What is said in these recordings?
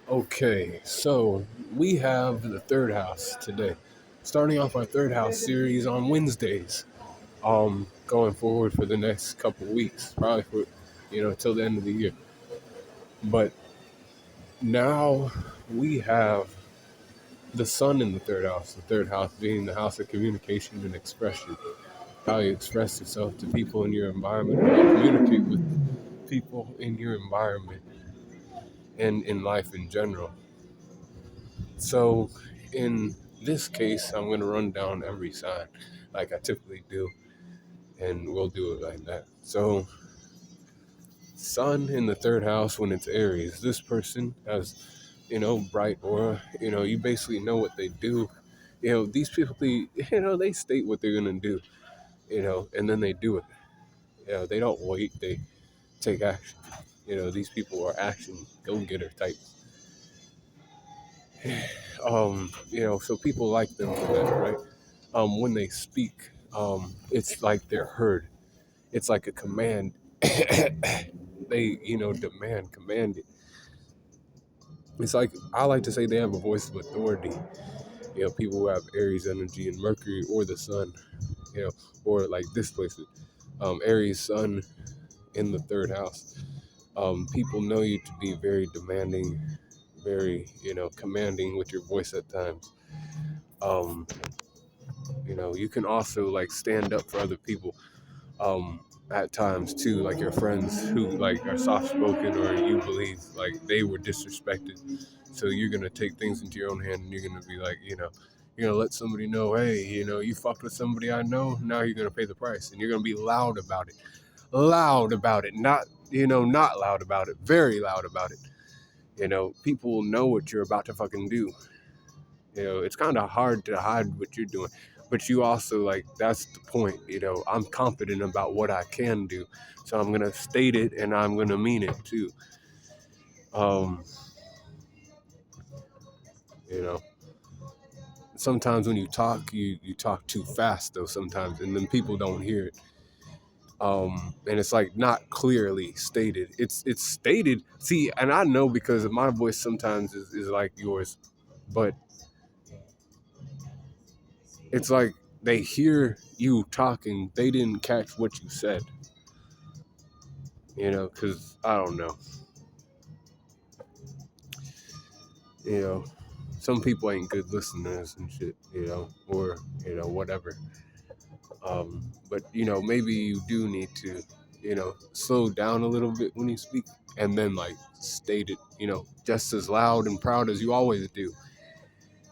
Okay, so we have the third house today. Starting off our third house series on Wednesdays. Going forward for the next couple weeks, probably for till the end of the year. But now we have the sun in the third house. The third house being the house of communication and expression. How you express yourself to people in your environment, how you communicate with people in your environment and in life in general. So, in this case, I'm going to run down every sign like I typically do, and we'll do it like that. So, Sun in the third house when it's Aries. This person has, bright aura. You basically know what they do. These people, they state what they're going to do, and then they do it. They don't wait, they take action. These people are action go getter types. So people like them for that, right? When they speak, it's like they're heard. It's like a command. They, command it. It's like I like to say they have a voice of authority. People who have Aries energy and Mercury or the Sun, or like this placement, Aries Sun in the third house. People know you to be very demanding, very commanding with your voice at times. Um, you can also like stand up for other people at times too, like your friends who like are soft spoken or you believe like they were disrespected. So you're gonna take things into your own hand and you're gonna be like, you're gonna let somebody know, hey, you fucked with somebody I know, now you're gonna pay the price. And you're gonna be loud about it. Loud about it. Not loud about it, very loud about it. People will know what you're about to fucking do. It's kind of hard to hide what you're doing, but you also like that's the point. I'm confident about what I can do, so I'm gonna state it and I'm gonna mean it too. Um, you know, Sometimes when you talk, you talk too fast though sometimes, and then people don't hear it. And it's like not clearly stated. It's stated. See, and I know because my voice sometimes is like yours, but it's like they hear you talking, they didn't catch what you said. Because I don't know. You know, some people ain't good listeners and shit, or, whatever. But, maybe you do need to, slow down a little bit when you speak and then, like, state it, just as loud and proud as you always do.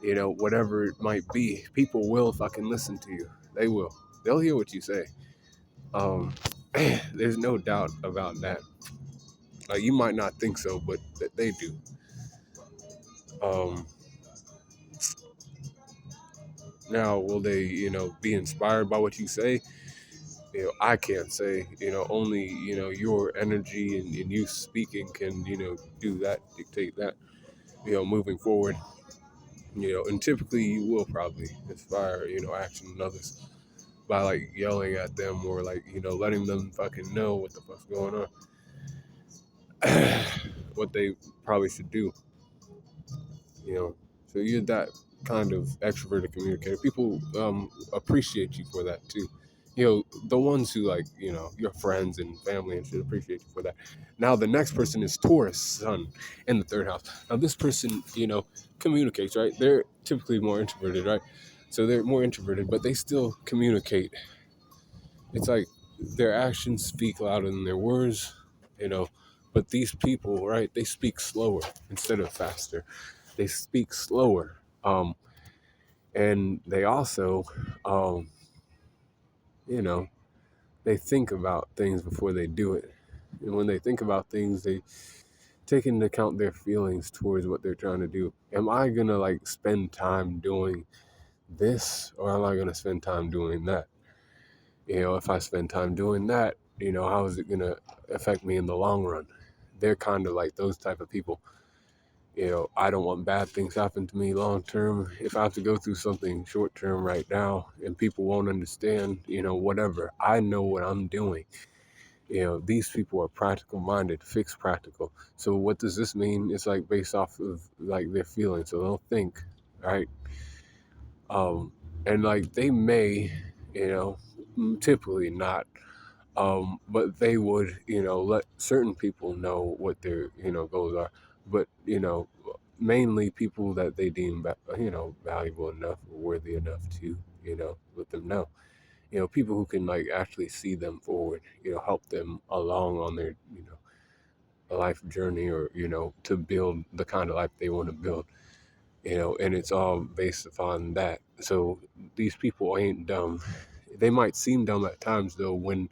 Whatever it might be, people will fucking listen to you. They will. They'll hear what you say. Um, there's no doubt about that. You might not think so, but they do. Um, Now, will they, be inspired by what you say? I can't say. Only, your energy and you speaking can, do that, dictate that, moving forward. And typically you will probably inspire, action in others by like yelling at them or like, letting them fucking know what the fuck's going on, what they probably should do, you know. So you're that kind of extroverted communicator. People appreciate you for that too. The ones who like, your friends and family and should appreciate you for that. Now the next person is Taurus Sun in the third house. Now this person, communicates, right? They're typically more introverted, right? So they're more introverted, but they still communicate. It's like their actions speak louder than their words, you know. But these people, right? They speak slower instead of faster. They speak slower, and they also, um, you know, they think about things before they do it. And when they think about things, they take into account their feelings towards what they're trying to do. Am I gonna like spend time doing this, or am I gonna spend time doing that? If I spend time doing that, how is it gonna affect me in the long run? They're kind of like those type of people. I don't want bad things happen to me long term. If I have to go through something short term right now and people won't understand, whatever, I know what I'm doing. These people are practical minded, fixed practical. So what does this mean? It's like based off of like their feelings. So they'll think, right? Um, and like they may, typically not, but they would, let certain people know what their, goals are. But, mainly people that they deem, valuable enough or worthy enough to, let them know. People who can like actually see them forward, help them along on their, life journey, or, to build the kind of life they want to build, and it's all based upon that. So these people ain't dumb. They might seem dumb at times though when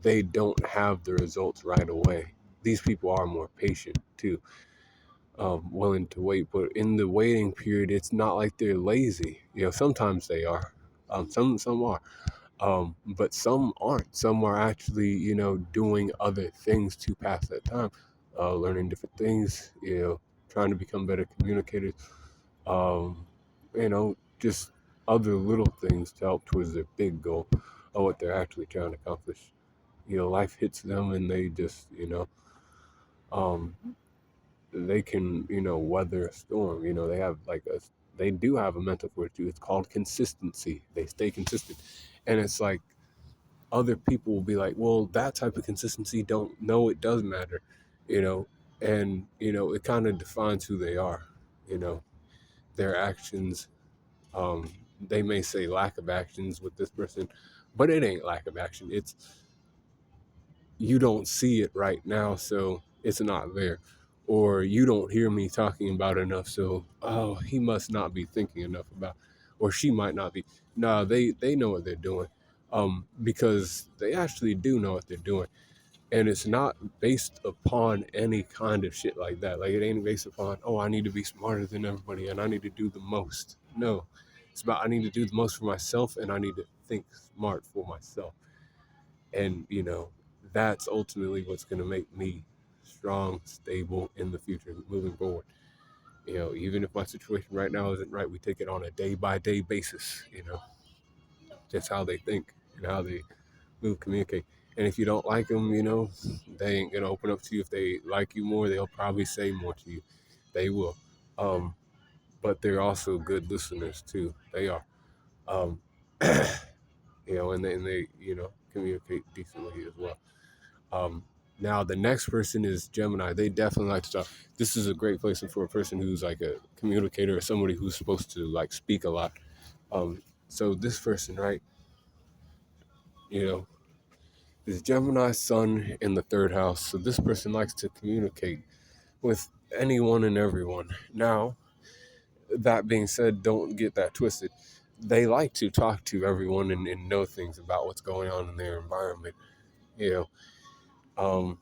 they don't have the results right away. These people are more patient too, willing to wait. But in the waiting period, it's not like they're lazy. Sometimes they are. Some are. But some aren't. Some are actually, doing other things to pass that time, learning different things, trying to become better communicators, just other little things to help towards their big goal of what they're actually trying to accomplish. Life hits them and they just, um, they can, weather a storm. They have they do have a mental fortitude. It's called consistency. They stay consistent. And it's like, other people will be like, well, that type of consistency don't know it does matter, you know, and, it kind of defines who they are, you know, their actions. Um, they may say lack of actions with this person, but it ain't lack of action. It's you don't see it right now, so it's not there. Or you don't hear me talking about enough, so he must not be thinking enough about, or she might not be. No, they know what they're doing, because they actually do know what they're doing, and it's not based upon any kind of shit like that. Like it ain't based upon, oh, I need to be smarter than everybody and I need to do the most. No, it's about I need to do the most for myself and I need to think smart for myself. And, that's ultimately what's going to make me strong, stable in the future, moving forward. Even if my situation right now isn't right, we take it on a day by day basis, just how they think and how they move, communicate. And if you don't like them, they ain't going to open up to you. If they like you more, they'll probably say more to you. They will. Um, but they're also good listeners too. They are. Um, and they, communicate decently as well. Um, Now the next person is Gemini. They definitely like to talk. This is a great place for a person who's like a communicator or somebody who's supposed to like speak a lot. So this person, right? You know, is Gemini Sun in the third house. So this person likes to communicate with anyone and everyone. Now, that being said, don't get that twisted. They like to talk to everyone and know things about what's going on in their environment. You know, um,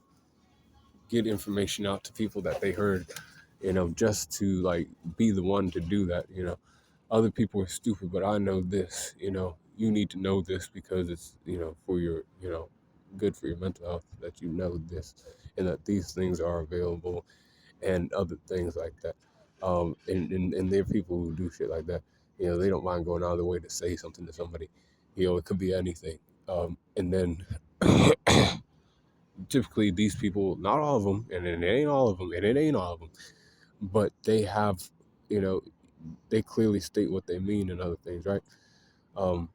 get information out to people that they heard, just to like be the one to do that. Other people are stupid, but I know this, you need to know this because it's, for your, good for your mental health that you know this and that these things are available and other things like that. And there are people who do shit like that. They don't mind going out of their way to say something to somebody. It could be anything. And then typically these people, not all of them, and it ain't all of them, and it ain't all of them, but they have, you know, they clearly state what they mean and other things, right? Um,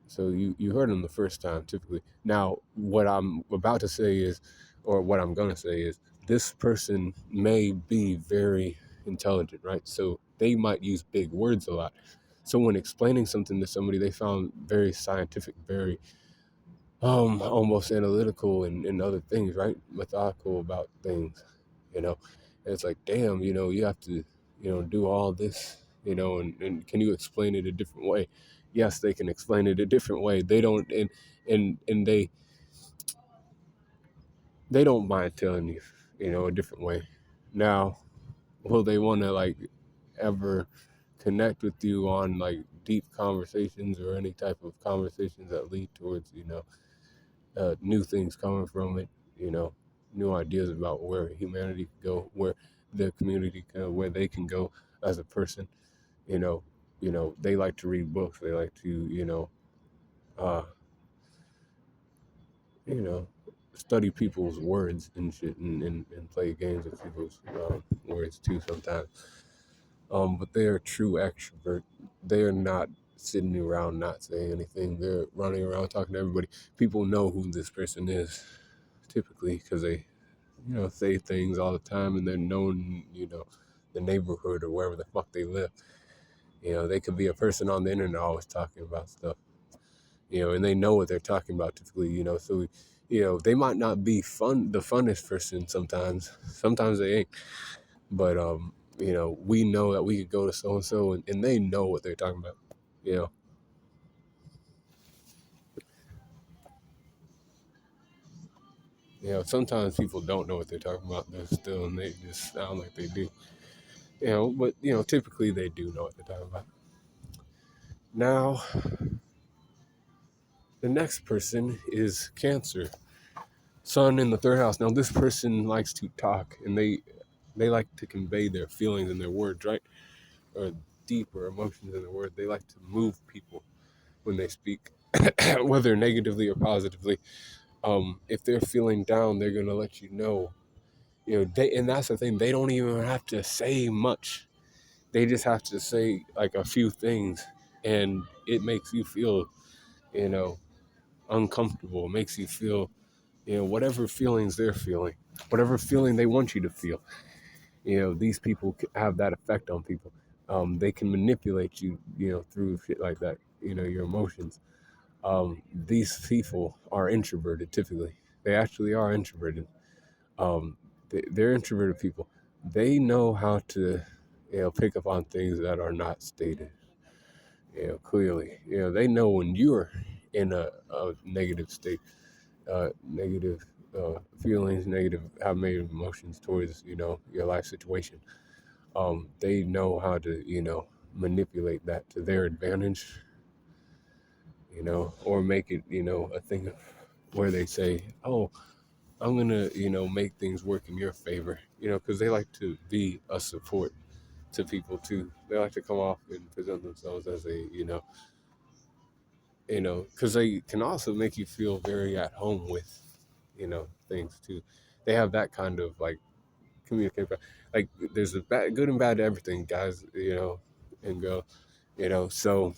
so you heard them the first time, typically. Now, what I'm about to say is, or what I'm gonna say is, this person may be very intelligent, right? So they might use big words a lot. So when explaining something to somebody, they found very scientific, very almost analytical and other things, right? Methodical about things, you know. And it's like, damn, you have to, do all this, and can you explain it a different way? Yes, they can explain it a different way. They don't, and they don't mind telling you, a different way. Now, will they want to like ever connect with you on like deep conversations or any type of conversations that lead towards, new things coming from it, you know, new ideas about where humanity can go, where the community can, where they can go as a person. You know, they like to read books. They like to, uh, you know, study people's words and shit, and play games with people's words too sometimes. But they are true extrovert. They are not sitting around not saying anything. They're running around talking to everybody. People know who this person is typically because they, say things all the time, and they're known, the neighborhood or wherever the fuck they live. They could be a person on the internet always talking about stuff, and they know what they're talking about typically, so, they might not be the funnest person sometimes. Sometimes they ain't. But, we know that we could go to so and so, and they know what they're talking about. You know, sometimes people don't know what they're talking about. They're still, and they just sound like they do. But typically they do know what they're talking about. Now, the next person is Cancer, Sun in the third house. Now, this person likes to talk, and they like to convey their feelings in their words, right? Or deeper emotions in their words. They like to move people when they speak, whether negatively or positively. If they're feeling down, they're gonna let you know. And that's the thing. They don't even have to say much. They just have to say like a few things, and it makes you feel, you know, uncomfortable. It makes you feel, whatever feelings they're feeling, whatever feeling they want you to feel. These people have that effect on people. They can manipulate you, through shit like that. Your emotions. These people are introverted typically. They actually are introverted. They're introverted people. They know how to, pick up on things that are not stated, clearly. They know when you're in a negative state, negative feelings, have negative emotions towards, your life situation. They know how to, manipulate that to their advantage, or make it, a thing where they say, oh, I'm gonna, make things work in your favor, because they like to be a support to people too. They like to come off and present themselves as a, because they can also make you feel very at home with, things too. They have that kind of like communication. Like there's a good and bad to everything, guys, and go, So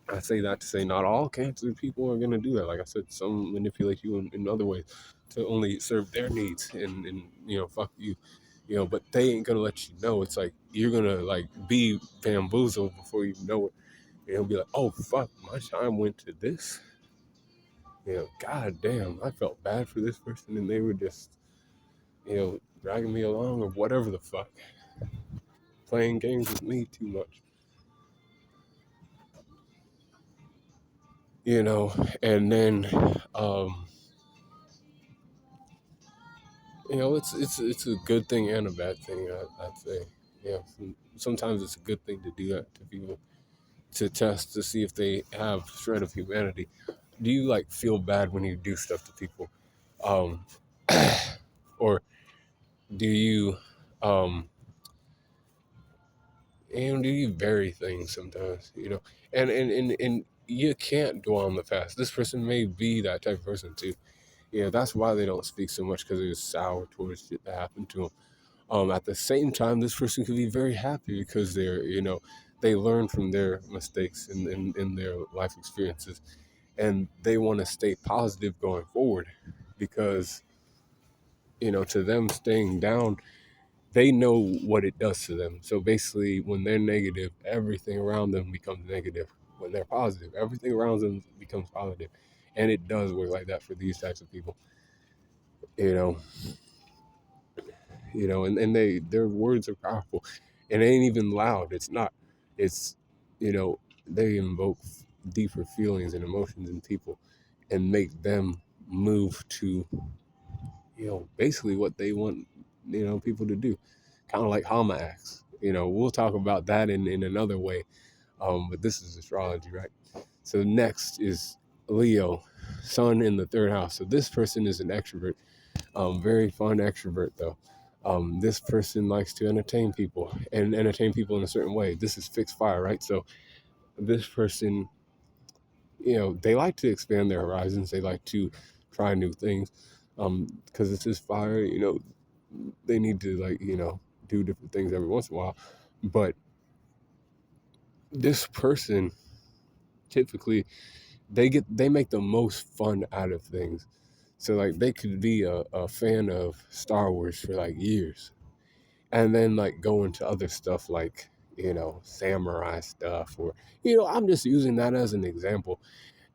I say that to say not all Cancer people are gonna do that. Like I said, some manipulate you in other ways to only serve their needs and fuck you. But they ain't gonna let you know. It's like you're gonna like be bamboozled before you know it. Be like, oh fuck, my time went to this. God damn, I felt bad for this person and they were just, dragging me along or whatever the fuck. Playing games with me too much. And then it's a good thing and a bad thing. I'd say, sometimes it's a good thing to do that to people to test to see if they have shred of humanity. Do you like feel bad when you do stuff to people, um, or do you, um, do you vary things sometimes? And you can't dwell on the past. This person may be that type of person too. That's why they don't speak so much because they're sour towards shit that happened to them. At the same time, this person could be very happy because they learn from their mistakes and their life experiences, and they want to stay positive going forward because, to them staying down, they know what it does to them. So basically, when they're negative, everything around them becomes negative. When they're positive, everything around them becomes positive. And it does work like that for these types of people, you know. And their words are powerful, and it ain't even loud. It's not. It's they invoke deeper feelings and emotions in people, and make them move to basically what they want people to do, kind of like Hama acts. We'll talk about that in another way. But this is astrology, right? So next is Leo, Sun in the third house. So this person is an extrovert. Very fun extrovert though. This person likes to entertain people and entertain people in a certain way. This is fixed fire, right? So this person, they like to expand their horizons. They like to try new things, because it's just fire. They need to like do different things every once in a while. But this person typically they make the most fun out of things. So like they could be a fan of Star Wars for like years, and then like go into other stuff like samurai stuff, or I'm just using that as an example.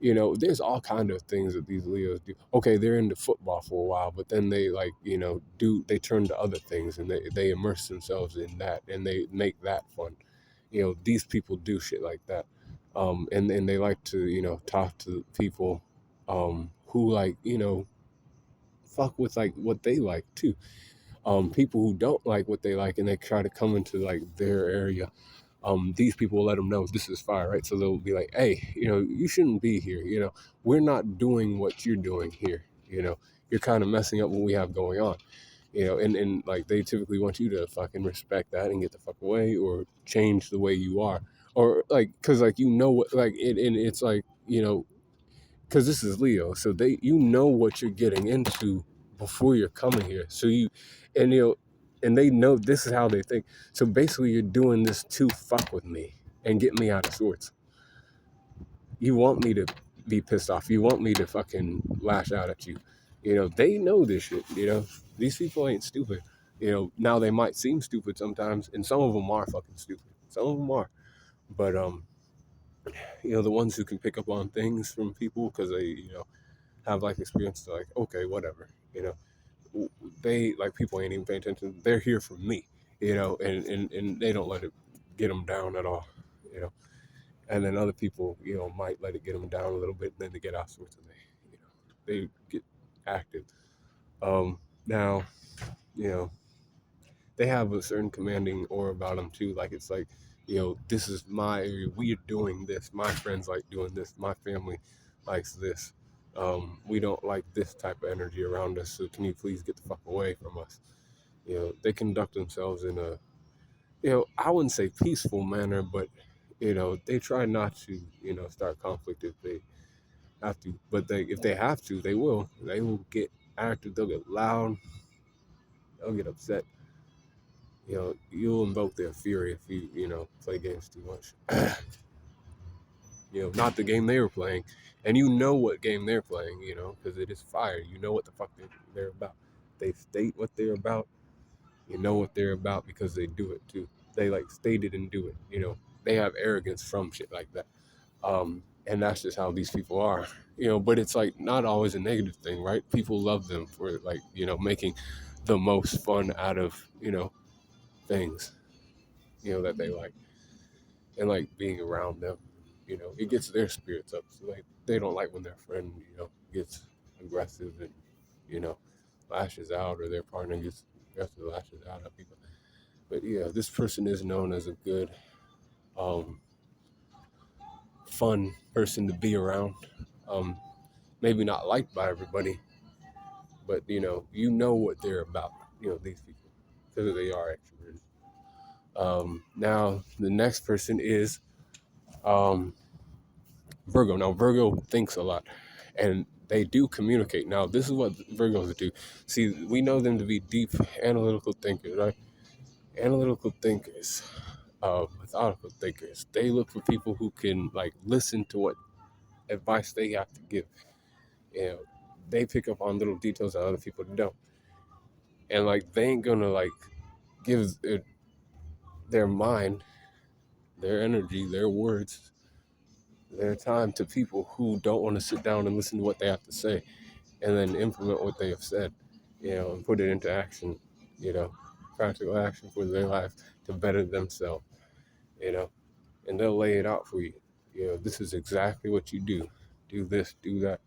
There's all kind of things that these Leos do. Okay, they're into football for a while, but then they like they turn to other things, and they immerse themselves in that, and they make that fun. These people do shit like that, and they like to talk to people who like fuck with like what they like too. People who don't like what they like, and they try to come into like their area. These people will let them know this is fire, right? So they'll be like, hey, you shouldn't be here. We're not doing what you're doing here. You're kind of messing up what we have going on. And like they typically want you to fucking respect that and get the fuck away, or change the way you are, or like, cause like what like it, and it's like because this is Leo, so what you're getting into before you're coming here. So and and they know this is how they think. So basically, you're doing this to fuck with me and get me out of sorts. You want me to be pissed off. You want me to fucking lash out at you. They know this shit. These people ain't stupid. Now they might seem stupid sometimes, and some of them are fucking stupid. Some of them are, but the ones who can pick up on things from people because they have life experience, to like, okay, whatever, they like people ain't even paying attention. They're here for me, and they don't let it get them down at all, you know. And then other people, might let it get them down a little bit, and then they get out sorts, and they get active. Now, you know, they have a certain commanding aura about them too. Like it's like, this is my area. We are doing this. My friends like doing this. My family likes this. We don't like this type of energy around us. So can you please get the fuck away from us? They conduct themselves in a, I wouldn't say peaceful manner, but they try not to, start conflict if they have to. But if they have to, they will. They will get active. They'll get loud. They'll get upset. You'll invoke their fury if you, play games too much. Not the game they were playing. And what game they're playing, because it is fire. You know what the fuck they're about. They state what they're about. You know what they're about because they do it too. They like state it and do it. They have arrogance from shit like that. And that's just how these people are. But it's like not always a negative thing, right? People love them for like, making the most fun out of, things, that they like, and like being around them. It gets their spirits up. So like they don't like when their friend, gets aggressive and, you know, lashes out, or their partner gets aggressive, lashes out at people. But yeah, this person is known as a good, um, fun person to be around. Um, Maybe not liked by everybody, but what they're about. These people, because they are extroverted. Now the next person is Virgo. Now Virgo thinks a lot, and they do communicate. Now this is what Virgos do. See, we know them to be deep analytical thinkers, right? Analytical thinkers, methodical thinkers. They look for people who can like listen to what advice they have to give. You know, they pick up on little details that other people don't, and like they ain't gonna like give their mind, their energy, their words, their time to people who don't want to sit down and listen to what they have to say, and then implement what they have said, and put it into action, you know, practical action for their life to better themselves, you know, and they'll lay it out for you. This is exactly what you do. Do this, do that.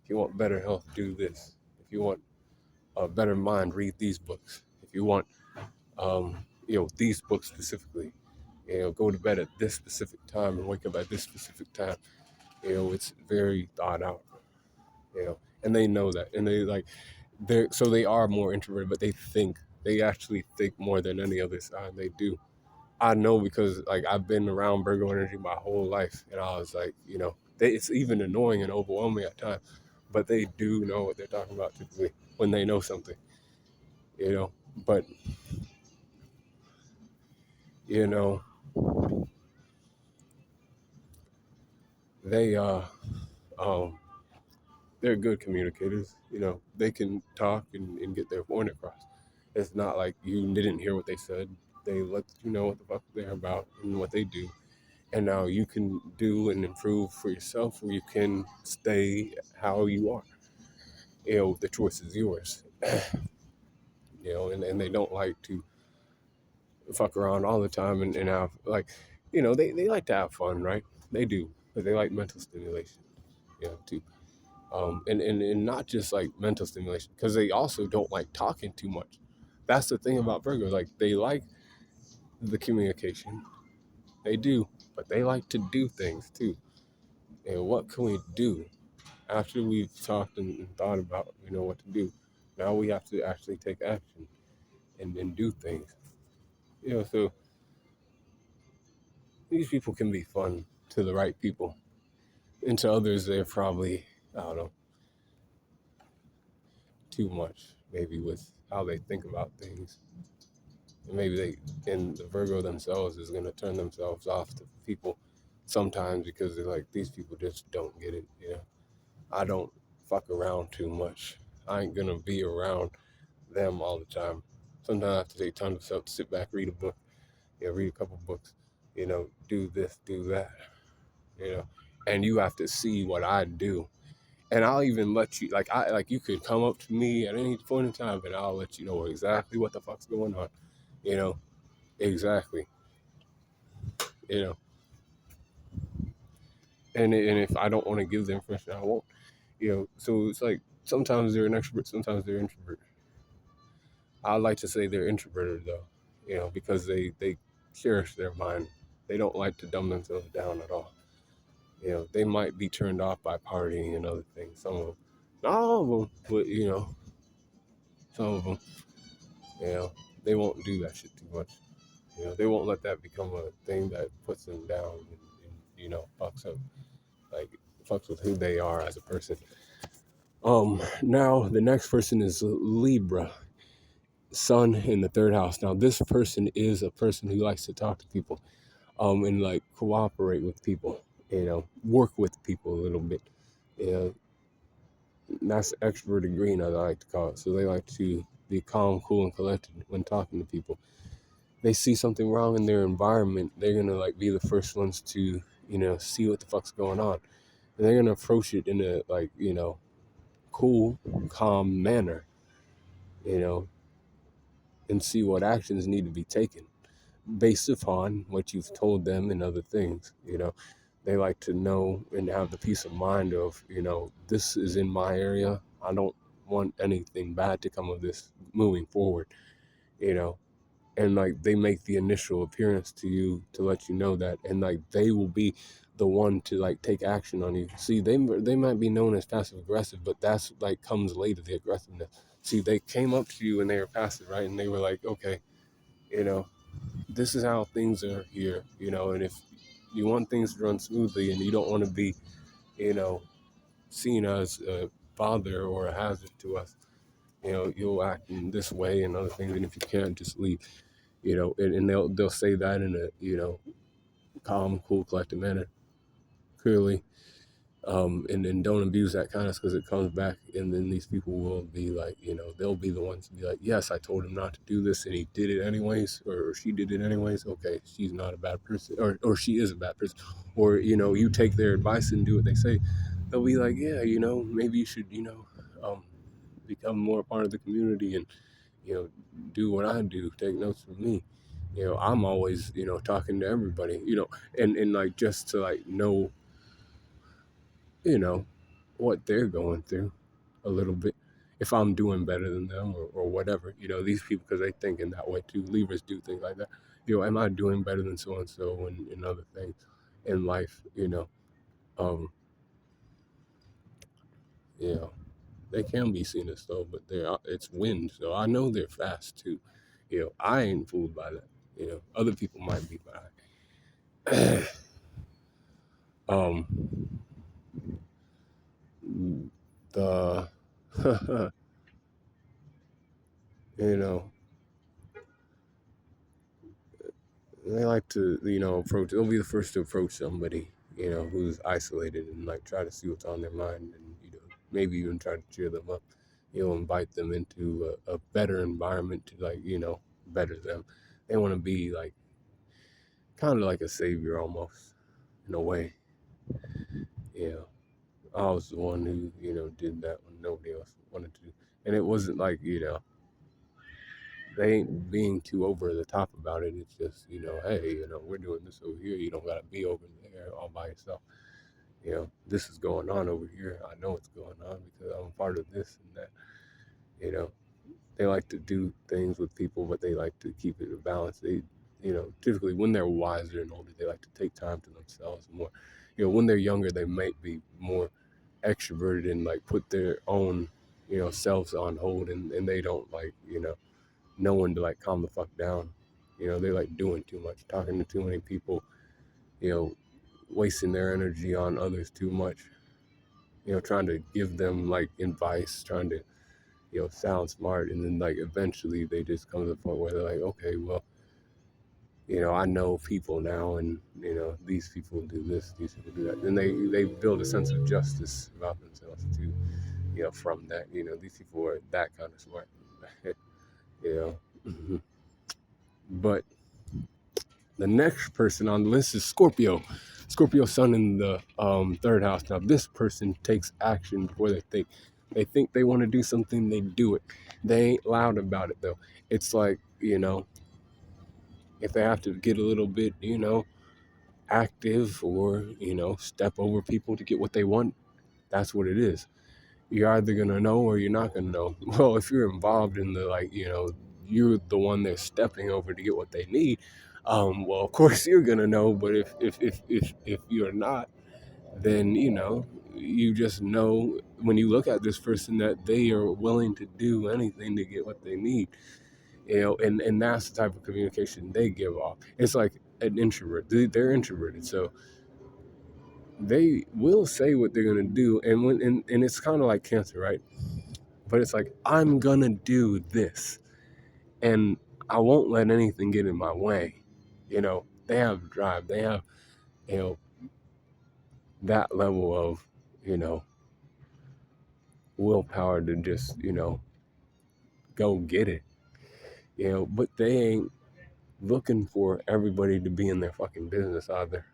If you want better health, do this. If you want a better mind, read these books. If you want, these books specifically, go to bed at this specific time and wake up at this specific time. It's very thought out, and they know that, and they are more introverted, but they actually think more than any other sign. They do. I know because like I've been around Virgo energy my whole life, and I was like, it's even annoying and overwhelming at times. but they do know what they're talking about typically when they know something, you know. But you know, they um they're good communicators. You know, they can talk and get their point across. It's not like you didn't hear what they said. They let you know what the fuck they're about and what they do. And now you can do and improve for yourself, or you can stay how you are. You know, the choice is yours. You know, and they don't like to fuck around all the time and have, like, you know, they like to have fun, right? They do, but they like mental stimulation, you know, too. And not just like mental stimulation, because they also don't like talking too much. That's the thing about Virgos. Like, they like the communication, they do, but they like to do things too. And what can we do after we've talked and thought about, you know, what to do? Now we have to actually take action and do things. You know, so these people can be fun to the right people, and to others they're probably, I don't know, too much maybe with how they think about things. And maybe they, and the Virgo themselves is going to turn themselves off to people sometimes because they're like, these people just don't get it. You know, I don't fuck around too much. I ain't gonna be around them all the time. Sometimes I have to take time to self, sit back, read a book, you know, read a couple books, you know, do this, do that, you know, and you have to see what I do. And I'll even let you, like you could come up to me at any point in time and I'll let you know exactly what the fuck's going on, you know, exactly, you know. And if I don't want to give the information, I won't, you know. So it's like sometimes they're an extrovert, sometimes they're introvert. I like to say they're introverted though, you know, because they cherish their mind. They don't like to dumb themselves down at all. You know, they might be turned off by partying and other things. Some of them, not all of them, but you know, some of them. You know, they won't do that shit too much. You know, they won't let that become a thing that puts them down and you know, fucks up, like, fucks with who they are as a person. Now the next person is Libra, Sun in the third house. Now this person is a person who likes to talk to people, and like cooperate with people. You know, work with people a little bit. You know, that's extroverted green, as I like to call it. So they like to be calm, cool, and collected when talking to people. They see something wrong in their environment, they're gonna like be the first ones to, you know, see what the fuck's going on, and they're gonna approach it in a, like, you know, cool, calm manner, you know, and see what actions need to be taken based upon what you've told them and other things. You know, they like to know and have the peace of mind of, you know, this is in my area. I don't want anything bad to come of this moving forward, you know. And like they make the initial appearance to you to let you know that, and like they will be the one to like take action on you. See, they might be known as passive aggressive, but that's like comes later, the aggressiveness. See, they came up to you and they were passive, right? And they were like, okay, you know, this is how things are here, you know, and if you want things to run smoothly and you don't want to be, you know, seen as a bother or a hazard to us, you know, you'll act in this way and other things, and if you can't, just leave, you know. And they'll say that in a, you know, calm, cool, collected manner, clearly, and don't abuse that kindness because it comes back, and then these people will be like, you know, they'll be the ones to be like, yes, I told him not to do this and he did it anyways, or she did it anyways. Okay, she's not a bad person, or she is a bad person, or, you know, you take their advice and do what they say. They'll be like, yeah, you know, maybe you should, you know, become more a part of the community and, you know, do what I do, take notes from me. You know, I'm always, you know, talking to everybody, you know, and like just to like know, you know, what they're going through a little bit. If I'm doing better than them or whatever, you know, these people, because they think in that way too. Libras do things like that. You know, am I doing better than so and so and other things in life? Um, you know, they can be seen as slow, but it's wind, so I know they're fast too. You know, I ain't fooled by that. You know, other people might be, but um, the you know, they like to, approach, they'll be the first to approach somebody, who's isolated and like try to see what's on their mind and, maybe even try to cheer them up, invite them into a better environment to like, better them. They want to be like kind of like a savior almost in a way. Yeah. I was the one who, did that when nobody else wanted to. And it wasn't like, they ain't being too over the top about it. It's just, hey, we're doing this over here. You don't gotta be over there all by yourself. This is going on over here. I know what's going on because I'm a part of this and that. You know, they like to do things with people, but they like to keep it in balance. They, typically when they're wiser and older, they like to take time to themselves more. When they're younger, they might be more extroverted and like put their own, selves on hold, and they don't like, no one to like calm the fuck down. They like doing too much, talking to too many people, you know, wasting their energy on others too much, trying to give them like advice, trying to, sound smart. And then like eventually they just come to the point where they're like, okay, well, I know people now and, these people do this, these people do that. And they build a sense of justice about themselves too, from that, these people are that kind of smart, you know. But the next person on the list is Scorpio. Scorpio sun in the third house. Now, this person takes action before they think. They think they want to do something, they do it. They ain't loud about it, though. It's like, if they have to get a little bit, active or, step over people to get what they want, that's what it is. You're either going to know or you're not going to know. Well, if you're involved in the, like, you're the one they're stepping over to get what they need, well, of course you're going to know. But if you're not, then, you just know when you look at this person that they are willing to do anything to get what they need, and that's the type of communication they give off. It's like an introvert. They're introverted. So they will say what they're going to do. And it's kind of like Cancer, right? But it's like, I'm gonna do this and I won't let anything get in my way. They have drive, they have, you know, that level of, willpower to just, go get it. But they ain't looking for everybody to be in their fucking business either.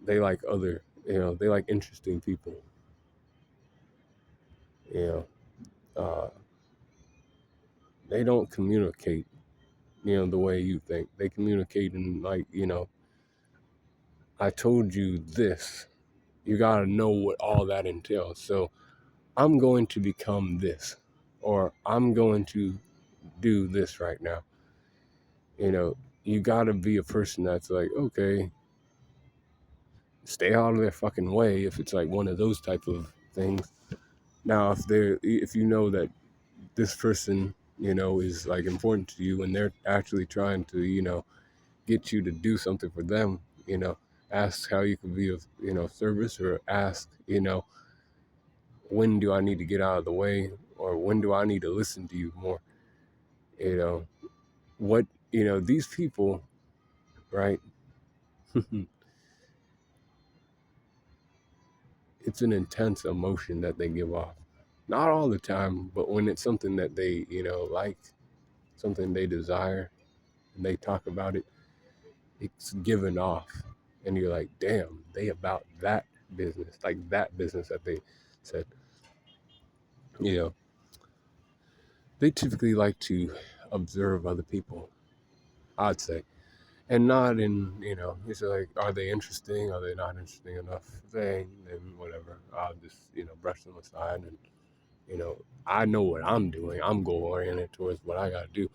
They like other, they like interesting people. You they don't communicate, the way you think. They communicate in like, I told you this. You got to know what all that entails. So I'm going to become this, or I'm going to do this right now. You got to be a person that's like, okay, stay out of their fucking way if it's like one of those type of things. Now, if you know that this person, is like important to you and they're actually trying to, get you to do something for them, ask how you can be of, service, or ask, when do I need to get out of the way, or when do I need to listen to you more? You know, what, these people, right? It's an intense emotion that they give off. Not all the time, but when it's something that they, like, something they desire, and they talk about it, it's given off. And you're like, damn, they about that business, like that business that they said. You know, they typically like to observe other people, I'd say. And not in, it's like, are they interesting? Are they not interesting enough? If they ain't, then whatever. I'll just, brush them aside. And, I know what I'm doing. I'm goal oriented towards what I got to do.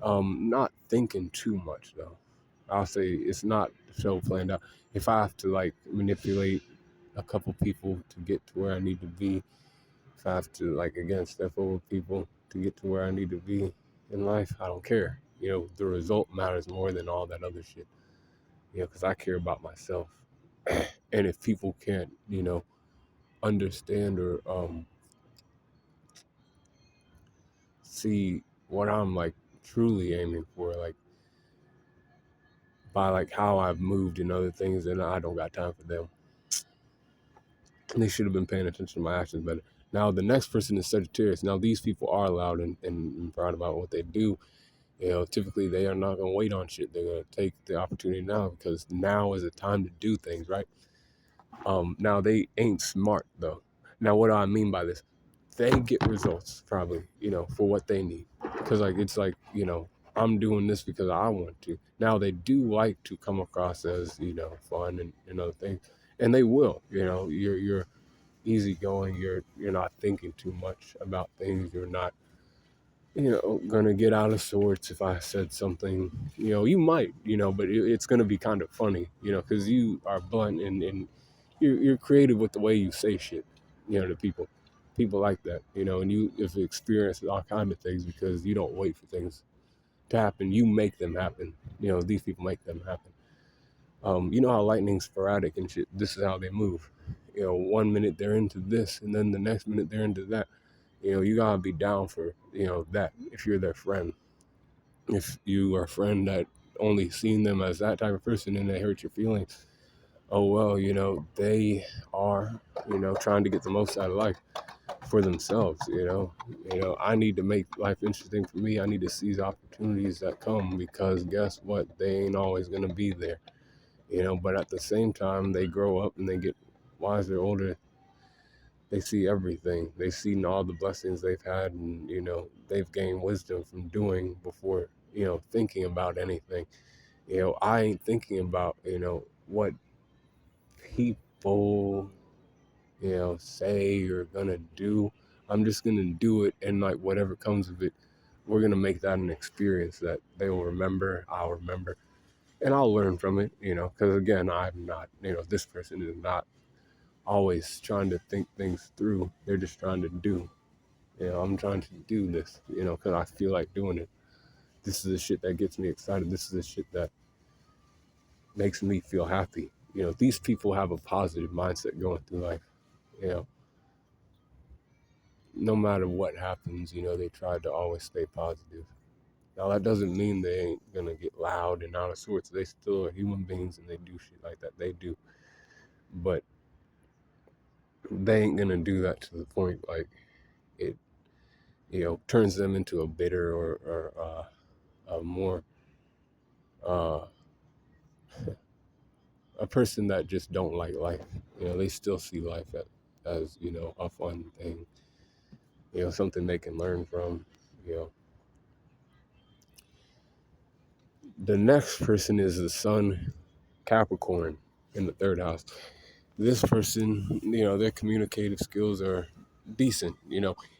Not thinking too much, though. I'll say it's not so planned out. If I have to, like, manipulate a couple people to get to where I need to be, if I have to, like, again, step over people to get to where I need to be in life, I don't care. The result matters more than all that other shit. Because I care about myself. And if people can't, understand or see what I'm like truly aiming for, like by like how I've moved and other things, and I don't got time for them. They should have been paying attention to my actions better. Now the next person is Sagittarius. Now these people are loud and proud about what they do. Typically they are not gonna wait on shit. They're gonna take the opportunity now because now is the time to do things, right? Now they ain't smart though. Now what do I mean by this? They get results probably, for what they need. Because like it's like, I'm doing this because I want to. Now they do like to come across as, fun and other things. And they will, you're easygoing, you're not thinking too much about things, you're not gonna get out of sorts if I said something, you might, but it's gonna be kind of funny, because you are blunt and you're creative with the way you say shit, to people. People like that, and you have experienced all kind of things because you don't wait for things to happen. You make them happen. These people make them happen. You know how lightning's sporadic and shit. This is how they move. 1 minute they're into this, and then the next minute they're into that. You gotta be down for that if you're their friend. If you are a friend that only seen them as that type of person and they hurt your feelings, oh well, they are trying to get the most out of life for themselves. I need to make life interesting for me. I need to seize opportunities that come because guess what? They ain't always gonna be there. But at the same time, they grow up and they get wiser, older. They see everything. They've seen all the blessings they've had, and they've gained wisdom from doing before thinking about anything. I ain't thinking about what people say you're gonna do. I'm just gonna do it, and like whatever comes of it, we're gonna make that an experience that they will remember. I'll remember, and I'll learn from it. Because again, I'm not. This person is not always trying to think things through. They're just trying to do. I'm trying to do this. Because I feel like doing it. This is the shit that gets me excited. This is the shit that makes me feel happy. These people have a positive mindset going through life. You know, no matter what happens, they try to always stay positive. Now that doesn't mean they ain't gonna get loud and out of sorts. They still are human beings and they do shit like that. They do. But they ain't gonna do that to the point like it, turns them into a bitter or a more a person that just don't like life. They still see life as a fun thing. Something they can learn from. You know, the next person is the sun, Capricorn, in the third house. This person, their communicative skills are decent.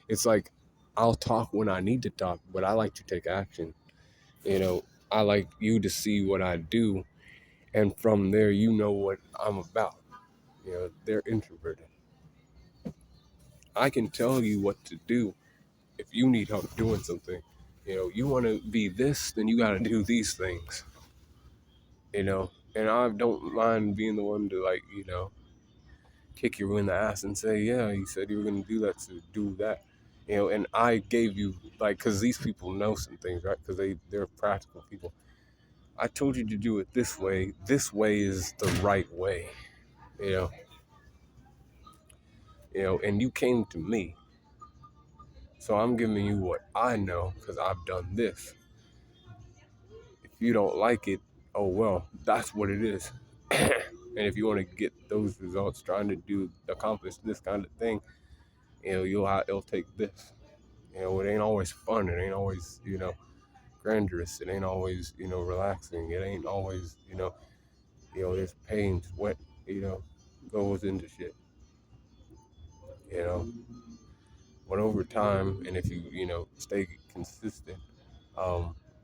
It's like I'll talk when I need to talk, but I like to take action. I like you to see what I do, and from there, what I'm about. They're introverted. I can tell you what to do if you need help doing something. You want to be this, then you got to do these things. And I don't mind being the one to like, kick you in the ass and say, yeah, you said you were going to do that, so do that. And I gave you, like, because these people know some things, right? Because they're practical people. I told you to do it this way. This way is the right way, you know, and you came to me. So I'm giving you what I know because I've done this. If you don't like it, oh well, that's what it is. And if you want to get those results, trying to accomplish this kind of thing, it'll take this. It ain't always fun. It ain't always grandiose. It ain't always relaxing. It ain't always there's pain, sweat, goes into shit. You know, but over time, and if you stay consistent,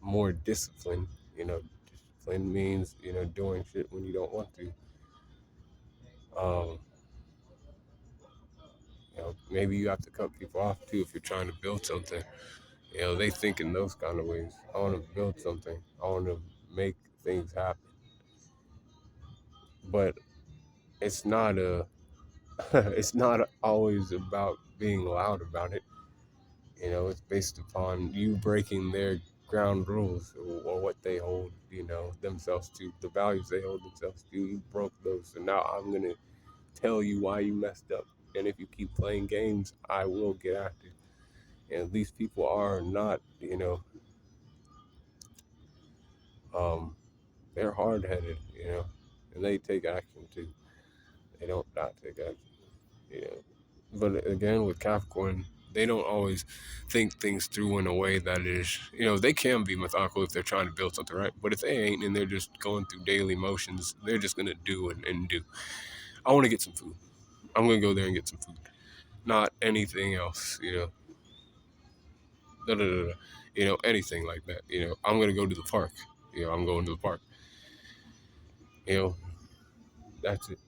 more discipline. Discipline means doing shit when you don't want to. Um, maybe you have to cut people off too if you're trying to build something. They think in those kind of ways. I want to build something. I want to make things happen. But it's not It's not always about being loud about it. It's based upon you breaking their ground rules, or what they hold, themselves to, the values they hold themselves to. You broke those, so now I'm gonna tell you why you messed up. And if you keep playing games, I will get after you. And these people are not, um, they're hard headed, and they take action too. They don't not take action, you know. But again, with Capricorn, they don't always think things through in a way that is, they can be methodical if they're trying to build something, right? But if they ain't and they're just going through daily motions, they're just gonna do and do. I want to get some food. I'm gonna go there and get some food, not anything else, da, da, da, da. Anything like that. I'm gonna go to the park. I'm going to the park. You know, that's it.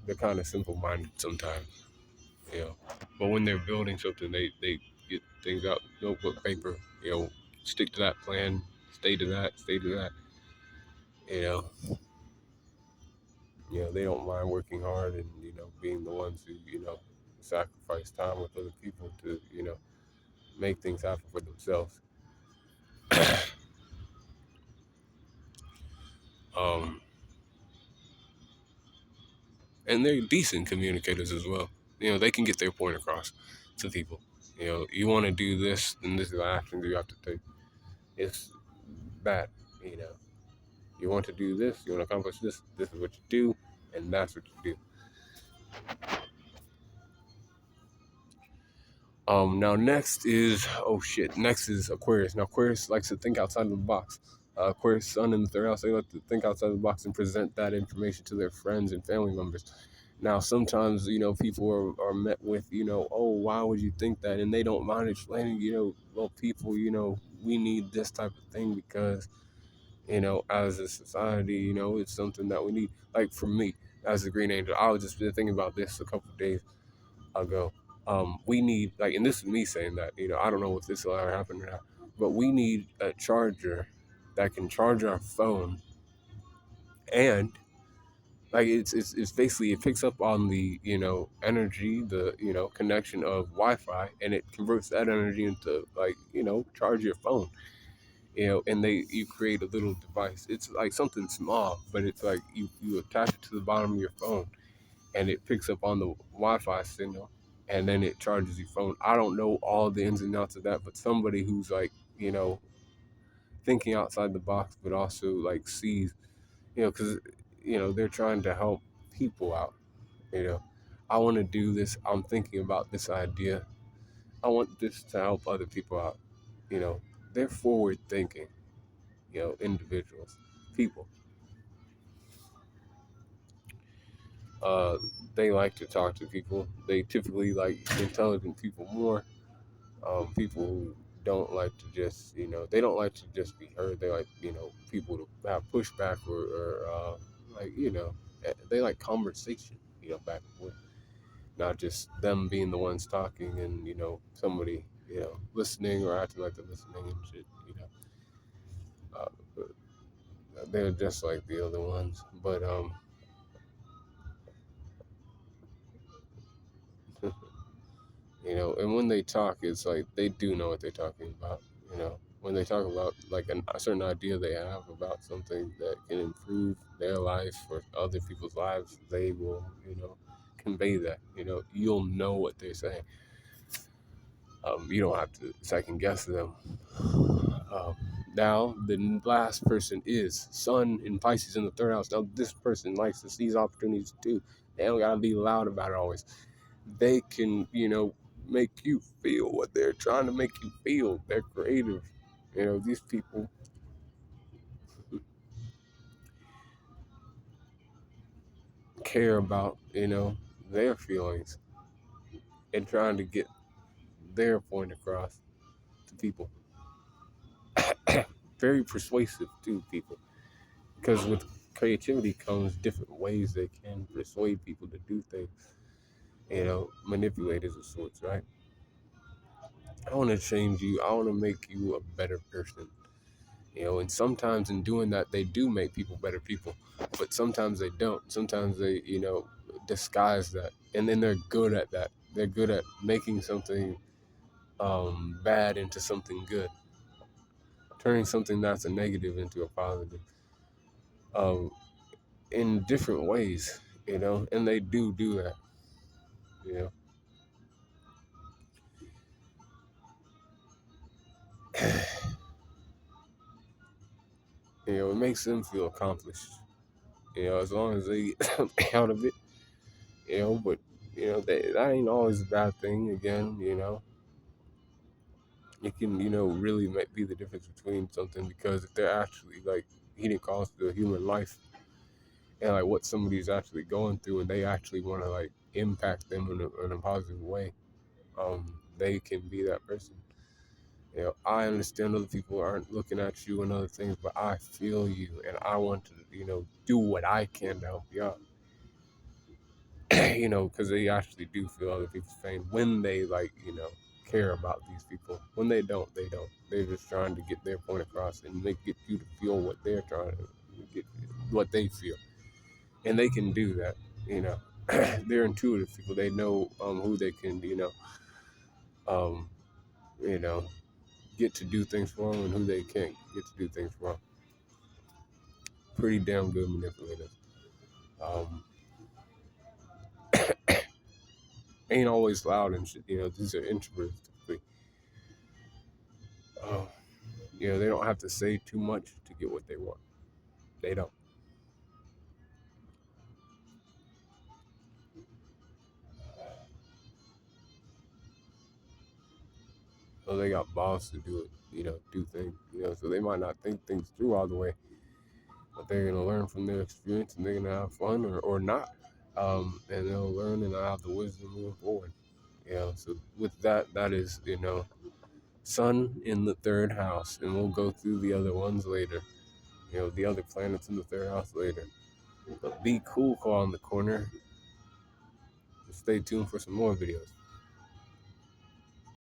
They're kind of simple minded sometimes. you know. But when they're building something, they get things out, notebook, paper, stick to that plan, stay to that. You know, they don't mind working hard and being the ones who sacrifice time with other people to make things happen for themselves. um, and they're decent communicators as well. They can get their point across to people. You want to do this, and this is the actions you have to take. It's bad. You know, you want to do this, you want to accomplish this. This is what you do, and that's what you do. Now next is Next is Aquarius. Now Aquarius likes to think outside of the box. Aquarius Sun in the third house, they like to think outside the box and present that information to their friends and family members. Now sometimes people are met with oh, why would you think that, and they don't mind explaining. Well, people, we need this type of thing because as a society, it's something that we need. Like for me, as a Green Angel, I was just thinking about this a couple of days ago. We need, like, and this is me saying that, I don't know if this will ever happen or not, but we need a charger that can charge our phone, and like it's basically, it picks up on the energy, the connection of Wi-Fi, and it converts that energy into, like, charge your phone. And you create a little device. It's like something small, but it's like you attach it to the bottom of your phone, and it picks up on the Wi-Fi signal, and then it charges your phone. I don't know all the ins and outs of that, but somebody who's like, thinking outside the box, but also like sees, because they're trying to help people out. You know, I want to do this. I'm thinking about this idea. I want this to help other people out. You know, they're forward thinking. Individuals, people. Uh, they like to talk to people. They typically like intelligent people more. People who don't like to just, they don't like to just be heard. They like, people to have pushback, or like, they like conversation, back and forth, not just them being the ones talking and, somebody, listening or acting like they're listening and shit, but they're just like the other ones. But, and when they talk, it's like they do know what they're talking about. When they talk about like a certain idea they have about something that can improve their life or other people's lives, they will, convey that. You'll know what they're saying. You don't have to second guess them. Now, the last person is Sun in Pisces in the third house. Now, this person likes to seize opportunities too. They don't gotta be loud about it always. They can, make you feel what they're trying to make you feel. They're creative. These people care about, their feelings and trying to get their point across to people. Very persuasive to people. Because with creativity comes different ways they can persuade people to do things. Manipulators of sorts, right? I want to change you. I want to make you a better person. And sometimes in doing that, they do make people better people, but sometimes they don't. Sometimes they, disguise that, and then they're good at that. They're good at making something bad into something good, turning something that's a negative into a positive, um, in different ways, and they do that, you know. It makes them feel accomplished, as long as they get something out of it, but, that ain't always a bad thing. Again, it can, really might be the difference between something, because if they're actually like heeding calls to a human life, and like what somebody's actually going through, and they actually want to like impact them in a positive way, they can be that person. I understand other people aren't looking at you and other things, but I feel you, and I want to, do what I can to help you out. Because they actually do feel other people's pain when they like, care about these people. When they don't, they don't. They're just trying to get their point across and get you to feel what they're trying to get, what they feel, and they can do that. You know, they're intuitive people. They know who they can, um, you know, get to do things for them, and who they can't get to do things for them. Pretty damn good manipulators. Um, ain't always loud and shit. These are introverts typically. Uh, they don't have to say too much to get what they want. They don't. So they got balls to do it. Do things. So they might not think things through all the way, but they're gonna learn from their experience, and they're gonna have fun or not. And they'll learn and have the wisdom moving forward. So with that, that is, Sun in the third house, and we'll go through the other ones later. The other planets in the third house later. But be cool, call in the corner. Stay tuned for some more videos.